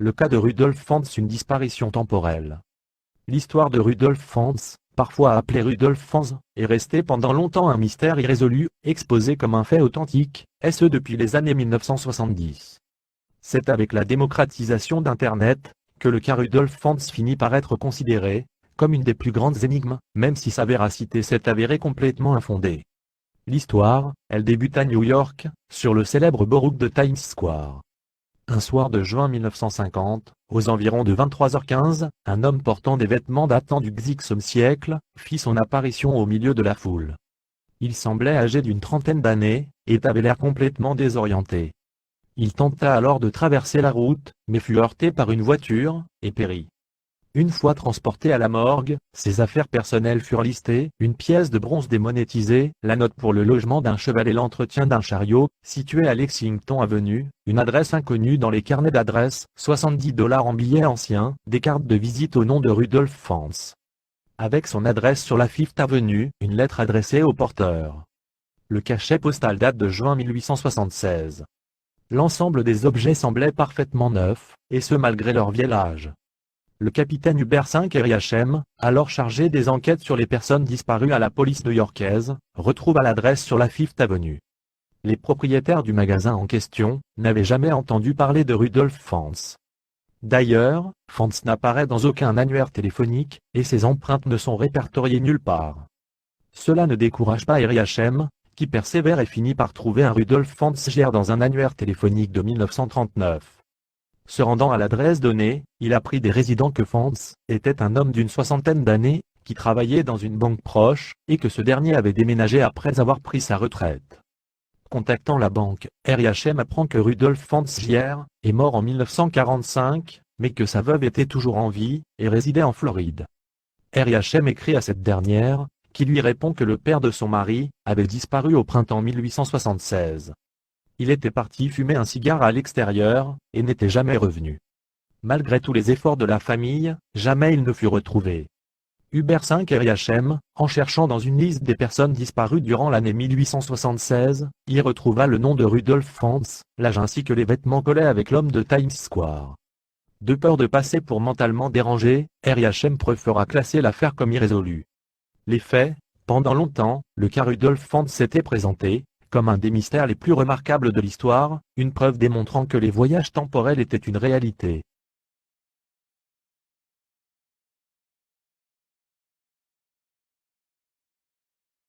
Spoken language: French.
le cas de Rudolf Fantz, une disparition temporelle. L'histoire de Rudolf Fantz, parfois appelé Rudolf Fanz, est restée pendant longtemps un mystère irrésolu, exposé comme un fait authentique, et ce depuis les années 1970. C'est avec la démocratisation d'Internet que le cas Rudolf Fantz finit par être considéré comme une des plus grandes énigmes, même si sa véracité s'est avérée complètement infondée. L'histoire, elle débute à New York, sur le célèbre borough de Times Square. Un soir de juin 1950, aux environs de 23h15, un homme portant des vêtements datant du XXe siècle fit son apparition au milieu de la foule. Il semblait âgé d'une trentaine d'années, et avait l'air complètement désorienté. Il tenta alors de traverser la route, mais fut heurté par une voiture, et périt. Une fois transporté à la morgue, ses affaires personnelles furent listées, une pièce de bronze démonétisée, la note pour le logement d'un cheval et l'entretien d'un chariot, situé à Lexington Avenue, une adresse inconnue dans les carnets d'adresse, $70 en billets anciens, des cartes de visite au nom de Rudolf Fantz. Avec son adresse sur la Fifth Avenue, une lettre adressée au porteur. Le cachet postal date de juin 1876. L'ensemble des objets semblait parfaitement neuf, et ce malgré leur vieil âge. Le capitaine Hubert Riachem, alors chargé des enquêtes sur les personnes disparues à la police new-yorkaise, retrouva l'adresse sur la Fifth Avenue. Les propriétaires du magasin en question n'avaient jamais entendu parler de Rudolf Fantz. D'ailleurs, Fantz n'apparaît dans aucun annuaire téléphonique, et ses empreintes ne sont répertoriées nulle part. Cela ne décourage pas Riachem, qui persévère et finit par trouver un Rudolf Fantz dans un annuaire téléphonique de 1939. Se rendant à l'adresse donnée, il apprit des résidents que Fantz était un homme d'une soixantaine d'années, qui travaillait dans une banque proche, et que ce dernier avait déménagé après avoir pris sa retraite. Contactant la banque, Riachem apprend que Rudolf Fantz est mort en 1945, mais que sa veuve était toujours en vie, et résidait en Floride. Riachem écrit à cette dernière, qui lui répond que le père de son mari avait disparu au printemps 1876. Il était parti fumer un cigare à l'extérieur, et n'était jamais revenu. Malgré tous les efforts de la famille, jamais il ne fut retrouvé. Hubert Riachem, en cherchant dans une liste des personnes disparues durant l'année 1876, y retrouva le nom de Rudolf Fantz, l'âge ainsi que les vêtements collés avec l'homme de Times Square. De peur de passer pour mentalement dérangé, Riachem préféra classer l'affaire comme irrésolue. Les faits, pendant longtemps, le cas Rudolf Fantz s'était présenté comme un des mystères les plus remarquables de l'histoire, une preuve démontrant que les voyages temporels étaient une réalité.